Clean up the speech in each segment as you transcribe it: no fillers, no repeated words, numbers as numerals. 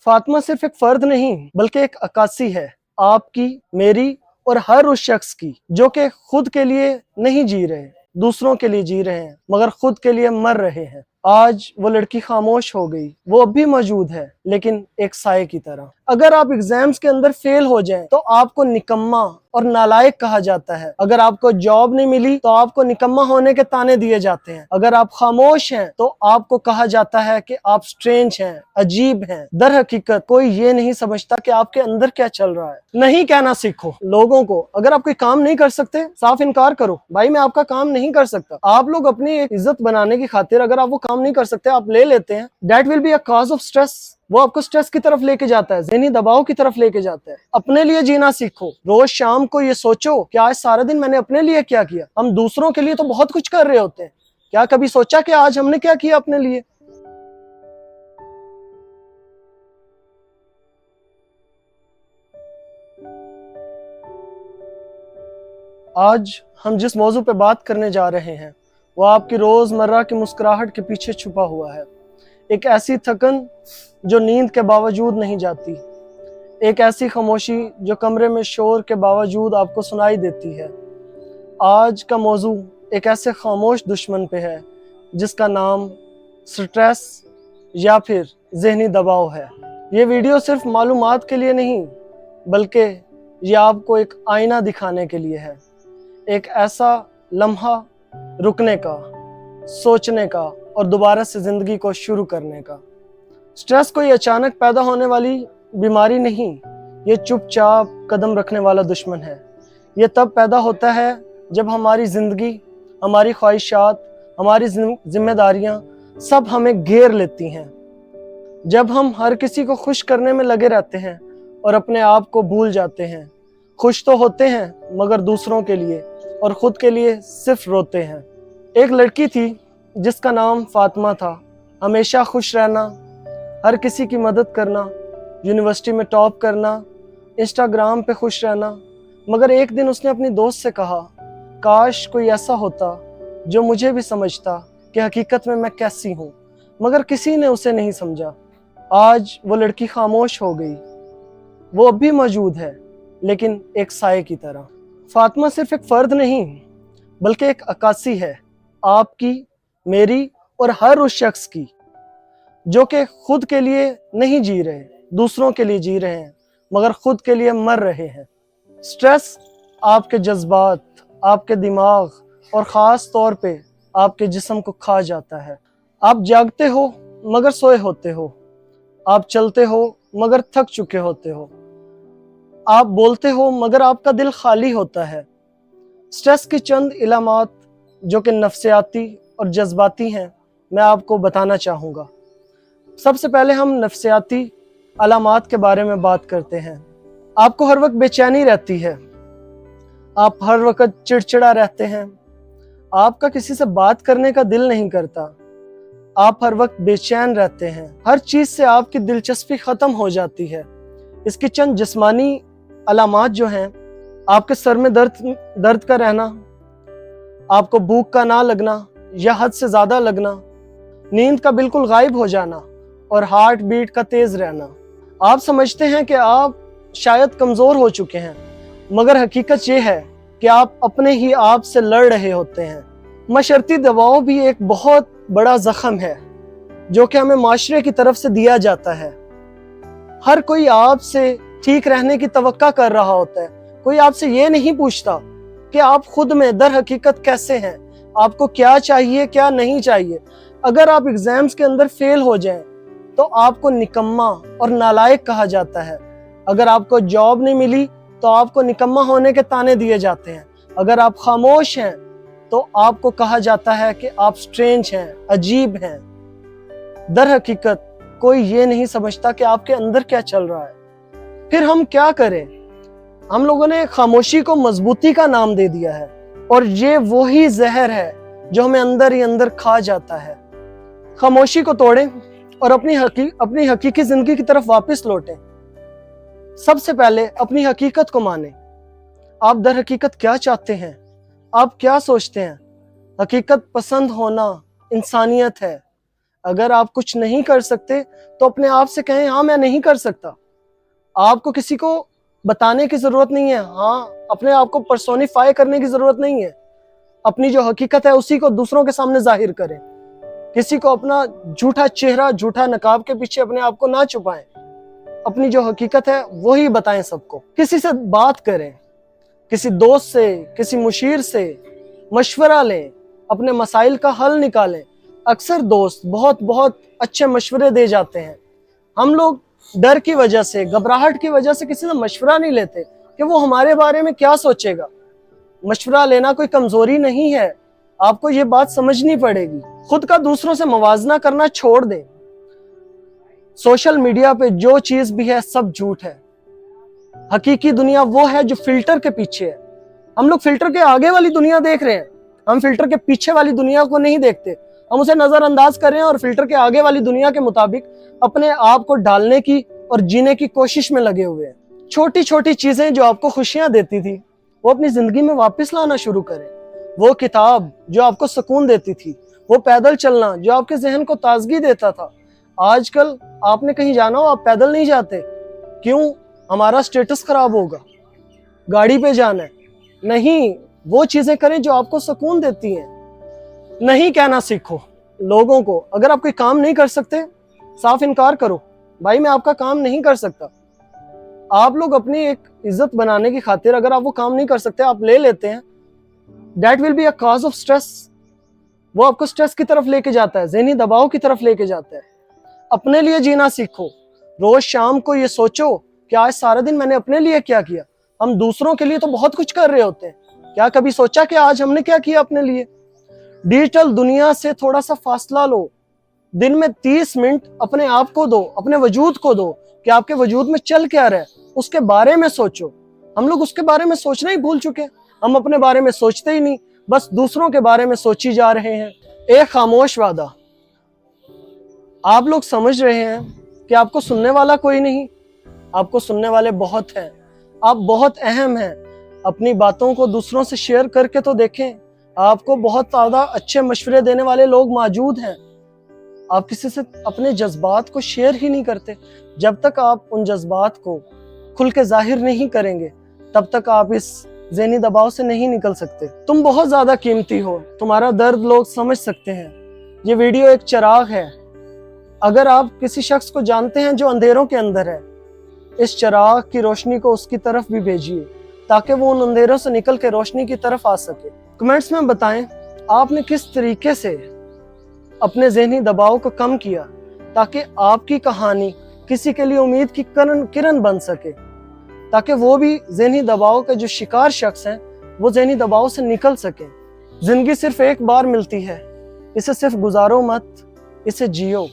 फातिमा सिर्फ एक फर्द नहीं बल्कि एक अक्कासी है, आपकी, मेरी और हर उस शख्स की जो कि खुद के लिए नहीं जी रहे, दूसरों के लिए जी रहे हैं मगर खुद के लिए मर रहे हैं। आज वो लड़की खामोश हो गई, वो अब भी मौजूद है लेकिन एक साये की तरह। अगर आप एग्जाम्स के अंदर फेल हो जाएं तो आपको निकम्मा और नालायक कहा जाता है। अगर आपको जॉब नहीं मिली तो आपको निकम्मा होने के ताने दिए जाते हैं। अगर आप खामोश हैं तो आपको कहा जाता है कि आप स्ट्रेंज हैं, अजीब हैं। दर हकीकत कोई ये नहीं समझता कि आपके अंदर क्या चल रहा है। नहीं कहना सीखो लोगों को। अगर आप कोई काम नहीं कर सकते, साफ इनकार करो, भाई मैं आपका काम नहीं कर सकता। आप लोग अपनी एक इज्जत बनाने की खातिर अगर आप वो काम नहीं कर सकते, आप ले लेते हैं, that will be a cause of stress. वो आपको स्ट्रेस की तरफ लेके जाता है, ज़हनी दबाव की तरफ लेके जाता है। अपने लिए जीना सीखो। रोज शाम को ये सोचो कि आज सारा दिन मैंने अपने लिए क्या किया। हम दूसरों के लिए तो बहुत कुछ कर रहे होते हैं, क्या कभी सोचा कि आज हमने क्या किया अपने लिए? आज हम जिस मौजू पे बात करने जा रहे हैं वो आपकी रोजमर्रा की मुस्कुराहट के पीछे छुपा हुआ है। एक ऐसी थकन जो नींद के बावजूद नहीं जाती, एक ऐसी खामोशी जो कमरे में शोर के बावजूद आपको सुनाई देती है। आज का मौजू एक ऐसे खामोश दुश्मन पे है जिसका नाम स्ट्रेस या फिर ज़हनी दबाव है। ये वीडियो सिर्फ मालूमात के लिए नहीं बल्कि ये आपको एक आईना दिखाने के लिए है। एक ऐसा लम्हा रुकने का, सोचने का और दोबारा से ज़िंदगी को शुरू करने का। स्ट्रेस कोई अचानक पैदा होने वाली बीमारी नहीं, ये चुपचाप कदम रखने वाला दुश्मन है। ये तब पैदा होता है जब हमारी ज़िंदगी, हमारी ख्वाहिशात, हमारी जिम्मेदारियां सब हमें घेर लेती हैं। जब हम हर किसी को खुश करने में लगे रहते हैं और अपने आप को भूल जाते हैं। खुश तो होते हैं मगर दूसरों के लिए और ख़ुद के लिए सिर्फ रोते हैं। एक लड़की थी जिसका नाम फातिमा था। हमेशा खुश रहना, हर किसी की मदद करना, यूनिवर्सिटी में टॉप करना, इंस्टाग्राम पे खुश रहना। मगर एक दिन उसने अपनी दोस्त से कहा, काश कोई ऐसा होता जो मुझे भी समझता कि हकीकत में मैं कैसी हूँ। मगर किसी ने उसे नहीं समझा। आज वो लड़की खामोश हो गई, वो अब भी मौजूद है लेकिन एक साये की तरह। फातिमा सिर्फ एक फ़र्द नहीं बल्कि एक अक्कासी है, आपकी, मेरी और हर उस शख्स की जो कि खुद के लिए नहीं जी रहे, दूसरों के लिए जी रहे हैं मगर खुद के लिए मर रहे हैं। स्ट्रेस आपके जज्बात, आपके दिमाग और ख़ास तौर पे आपके जिस्म को खा जाता है। आप जागते हो मगर सोए होते हो, आप चलते हो मगर थक चुके होते हो, आप बोलते हो मगर आपका दिल खाली होता है। स्ट्रेस की चंद इलामात जो कि नफ्सियाती और जज्बाती हैं, मैं आपको बताना चाहूँगा। सबसे पहले हम नफ्सियाती अलामात के बारे में बात करते हैं। आपको हर वक्त बेचैनी रहती है, आप हर वक्त चिड़चिड़ा रहते हैं, आपका किसी से बात करने का दिल नहीं करता, आप हर वक्त बेचैन रहते हैं, हर चीज़ से आपकी दिलचस्पी ख़त्म हो जाती है। इसकी चंद जिस्मानी अलामात जो हैं, आपके सर में दर्द का रहना, आपको भूख का ना लगना या हद से ज़्यादा लगना, नींद का बिल्कुल गायब हो जाना और हार्ट बीट का तेज़ रहना। आप समझते हैं कि आप शायद कमज़ोर हो चुके हैं मगर हकीकत ये है कि आप अपने ही आप से लड़ रहे होते हैं। मशर्ती दबाव भी एक बहुत बड़ा ज़ख्म है जो कि हमें माशरे की तरफ से दिया जाता है। हर कोई आपसे ठीक रहने की तवक्का कर रहा होता है। कोई आपसे ये नहीं पूछता कि आप खुद में दर हकीकत कैसे हैं, आपको क्या चाहिए क्या नहीं चाहिए। अगर आप एग्जाम्स के अंदर फेल हो जाएं तो आपको निकम्मा और नालायक कहा जाता है। अगर आपको जॉब नहीं मिली तो आपको निकम्मा होने के ताने दिए जाते हैं। अगर आप खामोश हैं तो आपको कहा जाता है कि आप स्ट्रेंज हैं, अजीब हैं। दर हकीकत कोई ये नहीं समझता कि आपके अंदर क्या चल रहा है। फिर हम क्या करें? हम लोगों ने खामोशी को मजबूती का नाम दे दिया है और ये वही जहर है जो हमें अंदर ही अंदर खा जाता है। खामोशी को तोड़ें और अपनी हकीकी जिंदगी की तरफ वापस लौटें। सबसे पहले अपनी हकीकत को मानें। आप दर हकीकत क्या चाहते हैं? आप क्या सोचते हैं? हकीकत पसंद होना इंसानियत है। اگر آپ کچھ نہیں کر سکتے تو اپنے آپ سے کہیں ہاں میں نہیں کر سکتا. آپ کو کسی کو بتانے کی ضرورت نہیں ہے, ہاں اپنے آپ کو پرسونیفائی کرنے کی ضرورت نہیں ہے. اپنی جو حقیقت ہے اسی کو دوسروں کے سامنے ظاہر کریں. کسی کو اپنا جھوٹا چہرہ, جھوٹا نقاب کے پیچھے اپنے آپ کو نہ چھپائیں. اپنی جو حقیقت ہے وہی بتائیں سب کو. کسی سے بات کریں, کسی دوست سے, کسی مشیر سے مشورہ لیں, اپنے مسائل کا حل نکالیں. اکثر دوست بہت اچھے مشورے دے جاتے ہیں. ہم لوگ ڈر کی وجہ سے, گھبراہٹ کی وجہ سے کسی سے مشورہ نہیں لیتے کہ وہ ہمارے بارے میں کیا سوچے گا. مشورہ لینا کوئی کمزوری نہیں ہے, آپ کو یہ بات سمجھنی پڑے گی. خود کا دوسروں سے موازنہ کرنا چھوڑ دیں. سوشل میڈیا پہ جو چیز بھی ہے سب جھوٹ ہے. حقیقی دنیا وہ ہے جو فلٹر کے پیچھے ہے. ہم لوگ فلٹر کے آگے والی دنیا دیکھ رہے ہیں, ہم فلٹر کے پیچھے والی دنیا کو نہیں دیکھتے. ہم اسے نظر انداز کر رہے ہیں اور فلٹر کے آگے والی دنیا کے مطابق اپنے آپ کو ڈالنے کی اور جینے کی کوشش میں لگے ہوئے ہیں. چھوٹی چھوٹی چیزیں جو آپ کو خوشیاں دیتی تھی وہ اپنی زندگی میں واپس لانا شروع کریں. وہ کتاب جو آپ کو سکون دیتی تھی, وہ پیدل چلنا جو آپ کے ذہن کو تازگی دیتا تھا. آج کل آپ نے کہیں جانا ہو آپ پیدل نہیں جاتے. کیوں؟ ہمارا سٹیٹس خراب ہوگا, گاڑی پہ جانا ہے. نہیں, وہ چیزیں کریں جو آپ کو سکون دیتی ہیں. نہیں کہنا سیکھو لوگوں کو. اگر آپ کوئی کام نہیں کر سکتے صاف انکار کرو, بھائی میں آپ کا کام نہیں کر سکتا. آپ لوگ اپنی ایک عزت بنانے کی خاطر اگر آپ وہ کام نہیں کر سکتے آپ لے لیتے ہیں, that will be a cause of stress. وہ آپ کو سٹریس کی طرف لے کے جاتا ہے, ذہنی دباؤ کی طرف لے کے جاتا ہے. اپنے لیے جینا سیکھو. روز شام کو یہ سوچو کہ آج سارا دن میں نے اپنے لیے کیا کیا. ہم دوسروں کے لیے تو بہت کچھ کر رہے ہوتے ہیں, کیا کبھی سوچا کہ آج ہم نے کیا کیا اپنے لیے؟ ڈیجیٹل دنیا سے تھوڑا سا فاصلہ لو. دن میں 30 منٹ اپنے آپ کو دو, اپنے وجود کو دو کہ آپ کے وجود میں چل کیا رہا ہے, اس کے بارے میں سوچو. ہم لوگ اس کے بارے میں سوچنا ہی بھول چکے. ہم اپنے بارے میں سوچتے ہی نہیں, بس دوسروں کے بارے میں سوچی جا رہے ہیں. ایک خاموش وعدہ. آپ لوگ سمجھ رہے ہیں کہ آپ کو سننے والا کوئی نہیں, آپ کو سننے والے بہت ہیں. آپ بہت اہم ہیں. اپنی باتوں کو دوسروں سے شیئر کر کے تو دیکھیں, آپ کو بہت زیادہ اچھے مشورے دینے والے لوگ موجود ہیں. آپ کسی سے اپنے جذبات کو شیئر ہی نہیں کرتے. جب تک آپ ان جذبات کو کھل کے ظاہر نہیں کریں گے تب تک آپ اس ذہنی دباؤ سے نہیں نکل سکتے. تم بہت زیادہ قیمتی ہو, تمہارا درد لوگ سمجھ سکتے ہیں. یہ ویڈیو ایک چراغ ہے. اگر آپ کسی شخص کو جانتے ہیں جو اندھیروں کے اندر ہے, اس چراغ کی روشنی کو اس کی طرف بھی بھیجیے تاکہ وہ ان اندھیروں سے نکل کے روشنی کی طرف آ سکے. کمنٹس میں بتائیں آپ نے کس طریقے سے اپنے ذہنی دباؤ کو کم کیا تاکہ آپ کی کہانی کسی کے لیے امید کی کرن بن سکے, تاکہ وہ بھی ذہنی دباؤ کا جو شکار شخص ہیں وہ ذہنی دباؤ سے نکل سکیں. زندگی صرف ایک بار ملتی ہے, اسے صرف گزارو مت, اسے جیو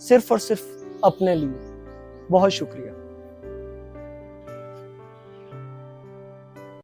صرف اور صرف اپنے لیے. بہت شکریہ.